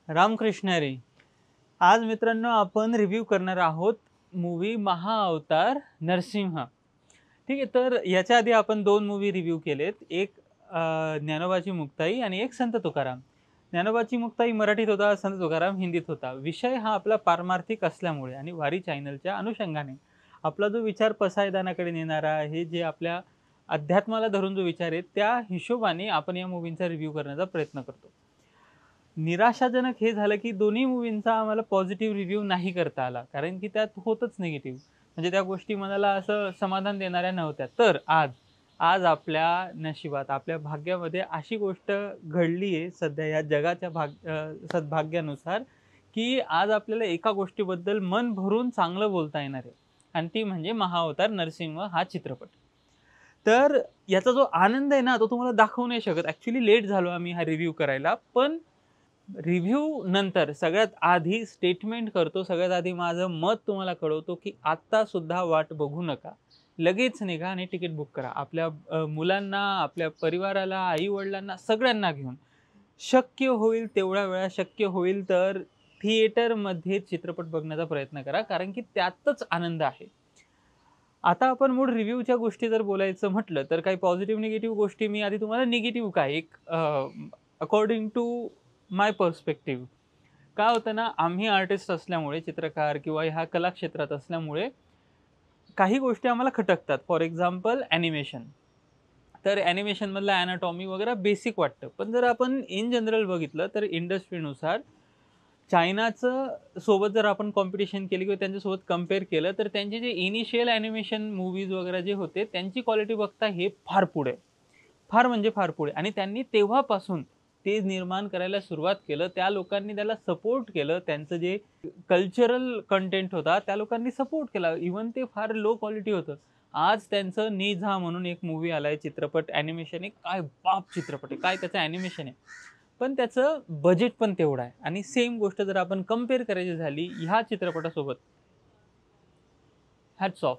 रामकृष्ण हरी. आज मित्रांनो आपण रिव्ह्यू करणार आहोत मूवी महाअवतार नरसिंह. ठीक आहे, तर याच्या आधी आपण दोन मूवी रिव्ह्यू केलेत. एक ज्ञानोबाची मुक्ताई आणि एक संत तुकाराम. ज्ञानोबाची मुक्ताई मराठीत होता, संत तुकाराम हिंदीत होता. विषय हा आपला पारमार्थिक असल्यामुळे आणि वारी चॅनलच्या अनुषंगाने आपला जो विचार पसायदानाकडे नेणारा आहे, जे आपल्या अध्यात्माला धरून जो विचार आहे, त्या हिशोबाने आपण या मूवींचा रिव्ह्यू करण्याचा प्रयत्न करतो. निराशाजनक हे झालं, की दोन्ही मूव्हींचा आम्हाला पॉझिटिव्ह रिव्ह्यू नाही करता आला. कारण की त्यात होतच निगेटिव्ह. म्हणजे त्या गोष्टी मनाला असं समाधान देणाऱ्या नव्हत्या. तर आज आज आपल्या नशिबात, आपल्या भाग्यामध्ये अशी गोष्ट घडली आहे सध्या या जगाच्या सद्भाग्यानुसार, की आज आपल्याला एका गोष्टीबद्दल मन भरून चांगलं बोलता येणार आहे. आणि ती म्हणजे महाअवतार नरसिंह हा चित्रपट. तर याचा जो आनंद आहे ना, तो तुम्हाला दाखवू नाही शकत. ॲक्चुअली लेट झालो आम्ही हा रिव्ह्यू करायला. पण रिव्ह्यू नंतर सगळ्यात आधी स्टेटमेंट करतो, सगळ्यात आधी माझं मत तुम्हाला कळवतो, की आता सुद्धा वाट बघू नका. लगेच निघा आणि तिकीट बुक करा. आपल्या मुलांना, आपल्या परिवाराला, आई-वडिलांना सगळ्यांना घेऊन शक्य होईल तेवढ्या वेळा, शक्य होईल तर थिएटरमध्ये चित्रपट बघण्याचा प्रयत्न करा. कारण की त्यातच आनंद आहे. आता आपण मूळ रिव्ह्यूच्या गोष्टी जर बोलायचं म्हटलं, तर काही पॉझिटिव्ह, निगेटिव्ह गोष्टी मी आधी तुम्हाला निगेटिव्ह काय एक अकॉर्डिंग टू माय पर्स्पेक्टिव्ह. काय होतं ना, आम्ही आर्टिस्ट असल्यामुळे, चित्रकार किंवा ह्या कला क्षेत्रात असल्यामुळे काही गोष्टी आम्हाला खटकतात. For example animation. तर ॲनिमेशनमधलं ॲनाटॉमी वगैरे बेसिक वाटतं. पण जर आपण इन जनरल बघितलं, तर इंडस्ट्रीनुसार चायनाचं सोबत जर आपण कॉम्पिटिशन केली किंवा त्यांच्यासोबत कंपेअर केलं, तर त्यांचे जे इनिशियल ॲनिमेशन मूव्हीज वगैरे जे होते, त्यांची क्वालिटी बघता हे फार पुढे आहे. फार म्हणजे फार पुढे आणि त्यांनी तेव्हापासून ते निर्माण करायला सुरुवात केलं. त्या लोकांनी त्याला सपोर्ट केलं. त्यांचं जे कल्चरल कंटेंट होता, त्या लोकांनी सपोर्ट केला. इव्हन ते फार लो क्वालिटी होतं. आज त्यांचं निझा म्हणून एक मूव्ही आलाय चित्रपट ॲनिमेशन आहे. काय बाप चित्रपट आहे! काय त्याचं ॲनिमेशन आहे. पण त्याचं बजेट पण तेवढं आहे आणि सेम गोष्ट जर आपण कंपेअर करायची झाली ह्या चित्रपटासोबत, हॅट्स ऑफ.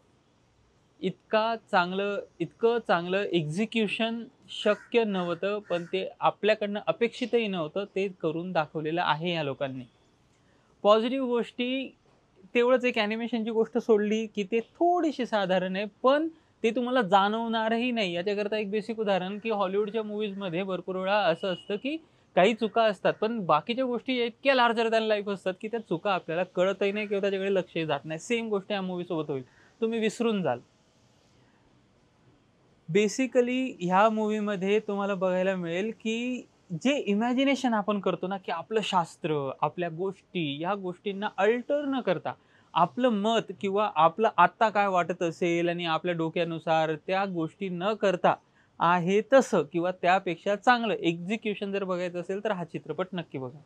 इतकं चांगलं एक्झिक्युशन शक्य नव्हतं, पण ते आपल्याकडनं अपेक्षितही नव्हतं. ते करून दाखवलेलं आहे या लोकांनी. पॉझिटिव्ह गोष्टी तेवढंच एक ॲनिमेशनची गोष्ट सोडली, की ते थोडीशी साधारण आहे, पण ते तुम्हाला जाणवणारही नाही. याच्याकरता एक बेसिक उदाहरण, की हॉलिवूडच्या मूव्हीजमध्ये भरपूर वेळा असं असतं, की काही चुका असतात, पण बाकीच्या गोष्टी इतक्या लार्जर दॅन लाईफ असतात, की त्या चुका आपल्याला कळतही नाही किंवा त्याच्याकडे लक्षही जात नाही. सेम गोष्ट या मूव्हीसोबत होईल. तुम्ही विसरून जाल. बेसिकली ह्या मूव्हीमध्ये तुम्हाला बघायला मिळेल, की जे इमॅजिनेशन आपण करतो ना, की आपलं शास्त्र, आपल्या गोष्टी, ह्या गोष्टींना अल्टर न करता, आपलं मत किंवा आपलं आत्ता काय वाटत असेल आणि आपल्या डोक्यानुसार त्या गोष्टी न करता, आहे तसं किंवा त्यापेक्षा चांगलं एक्झिक्युशन जर बघायचं असेल, तर हा चित्रपट नक्की बघा.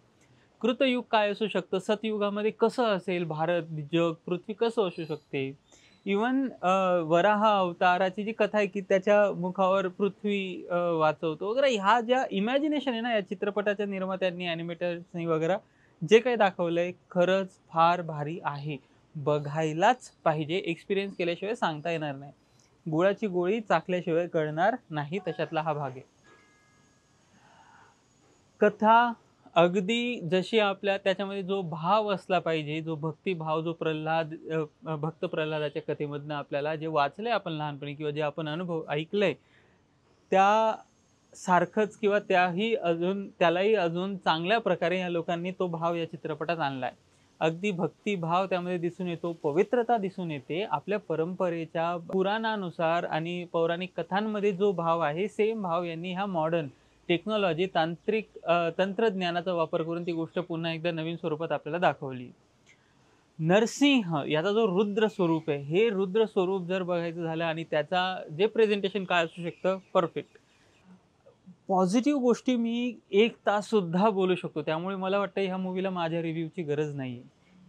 कृतयुग काय असू शकतं, सतयुगामध्ये कसं असेल भारत, जग, पृथ्वी कसं असू शकते. इव्हन वराह अवताराची जी कथा आहे, की त्याच्या मुखावर पृथ्वी वाचवतो वगैरे ह्या ज्या इमॅजिनेशन आहे ना, या चित्रपटाच्या निर्मात्यांनी, ॲनिमेटर्सनी वगैरे जे काही दाखवलंय, खरंच फार भारी आहे. बघायलाच पाहिजे. एक्सपिरियन्स केल्याशिवाय सांगता येणार नाही. गुळाची गोळी चाखल्याशिवाय कळणार नाही, तशातला हा भाग आहे. कथा अगदी जशी आपल्या त्याच्यामध्ये जो भाव असला पाहिजे, जो भक्तिभाव, जो भक्त प्रल्हादाच्या कथेमधनं आपल्याला जे वाचलंय आपण लहानपणी किंवा जे आपण अनुभव ऐकलंय, त्या सारखंच किंवा त्यालाही अजून चांगल्या प्रकारे या लोकांनी तो भाव या चित्रपटात आणलाय. अगदी भक्तिभाव त्यामध्ये दिसून येतो, पवित्रता दिसून येते. आपल्या परंपरेच्या पुराणानुसार आणि पौराणिक कथांमध्ये जो भाव आहे, सेम भाव यांनी ह्या मॉडर्न टेक्नॉलॉजी, तंत्रज्ञानाचा वापर करून ती गोष्ट पुन्हा एकदा नवीन स्वरूपात आपल्याला दाखवली. नरसिंह याचा जो रुद्र स्वरूप आहे, हे रुद्र स्वरूप जर बघायचं झालं आणि त्याचा जे प्रेझेंटेशन काय असू शकतं, परफेक्ट. पॉझिटिव्ह गोष्टी मी 1 तास सुद्धा बोलू शकतो. त्यामुळे मला वाटतं ह्या मूव्हीला माझ्या रिव्ह्यूची गरज नाहीये.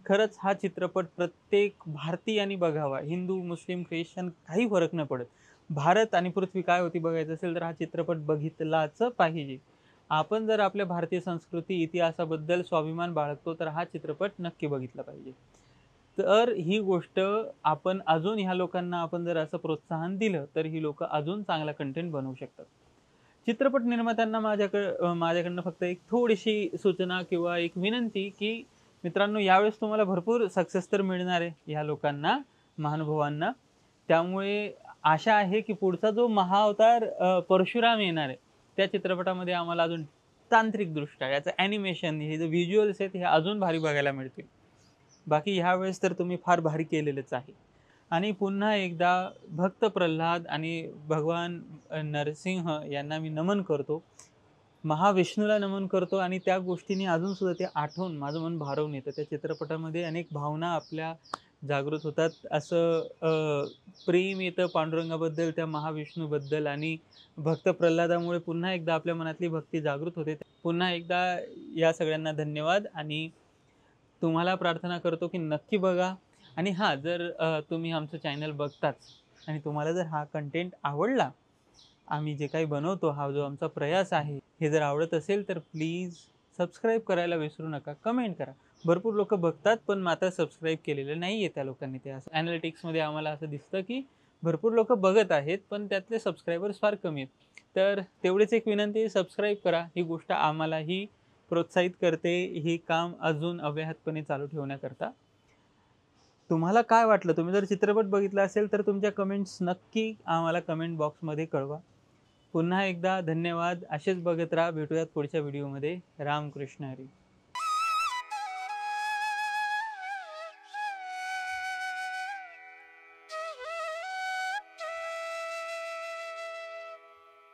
खरंच हा चित्रपट प्रत्येक भारतीयाने बघावा. हिंदू, मुस्लिम, ख्रिश्चन काही फरक नाही पडत. भारत आणि पृथ्वी काय होती बघायचं असेल तर हा चित्रपट बघितलाच पाहिजे. आपण जर आपल्या भारतीय संस्कृती, इतिहासाबद्दल स्वाभिमान बाळगतो तर हा चित्रपट नक्की बघितला पाहिजे. तर ही गोष्ट आपण अजून ह्या लोकांना आपण जर असं प्रोत्साहन दिलं, तर ही लोकं अजून चांगला कंटेंट बनवू शकतात. चित्रपट निर्मात्यांना माझ्याकडनं फक्त एक थोडीशी सूचना किंवा एक विनंती, की मित्रांनो यावेळेस तुम्हाला भरपूर सक्सेस तर मिळणार आहे ह्या लोकांना, महानुभावांना. त्यामुळे आशा आहे की पुढचा जो महाअवतार परशुराम येणार आहे, त्या चित्रपटामध्ये आम्हाला अजून तांत्रिकदृष्ट्या याचं ॲनिमेशन, हे जे व्हिज्युअल्स आहेत हे अजून भारी बघायला मिळतील. बाकी ह्यावेळेस तर तुम्ही फार भारी केलेलंच आहे. आणि पुन्हा एकदा भक्त प्रल्हाद आणि भगवान नरसिंह यांना मी नमन करतो. महाविष्णूला नमन करतो आणि त्या गोष्टींनी अजूनसुद्धा ते आठवून माझं मन भारावून येतं. त्या चित्रपटामध्ये अनेक भावना आपल्या जागृत होतात. असं प्रेम येतं पांडुरंगाबद्दल, त्या महाविष्णूबद्दल आणि भक्त प्रल्हादामुळे पुन्हा एकदा आपल्या मनातली भक्ती जागृत होते. पुन्हा एकदा या सगळ्यांना धन्यवाद आणि तुम्हाला प्रार्थना करतो की नक्की बघा. आणि हां, जर तुम्ही आमचं चॅनल बघताच आणि तुम्हाला जर हा कंटेंट आवडला, आम्ही जे काही बनवतो, हा जो आमचा प्रयास आहे, हे जर आवडत असेल तर प्लीज सबस्क्राईब करायला विसरू नका. कमेंट करा. भरपूर लोकं बघतात पण मात्र सबस्क्राईब केलेलं नाही आहे त्या लोकांनी. ते असं ॲनालिटिक्समध्ये आम्हाला असं दिसतं की भरपूर लोकं बघत आहेत पण त्यातले सबस्क्रायबर्स फार कमी आहेत. तर तेवढीच एक विनंती, सबस्क्राईब करा. ही गोष्ट आम्हालाही प्रोत्साहित करते, हे काम अजून अव्याहतपणे चालू ठेवण्याकरता. तुम्हाला काय वाटलं? तुम्ही जर चित्रपट बघितला असेल तर तुमच्या कमेंट्स नक्की आम्हाला कमेंट बॉक्समध्ये कळवा. पुन्हा एकदा धन्यवाद. असेच बघत राहा. भेटूयात पुढच्या व्हिडिओमध्ये. रामकृष्ण हरी.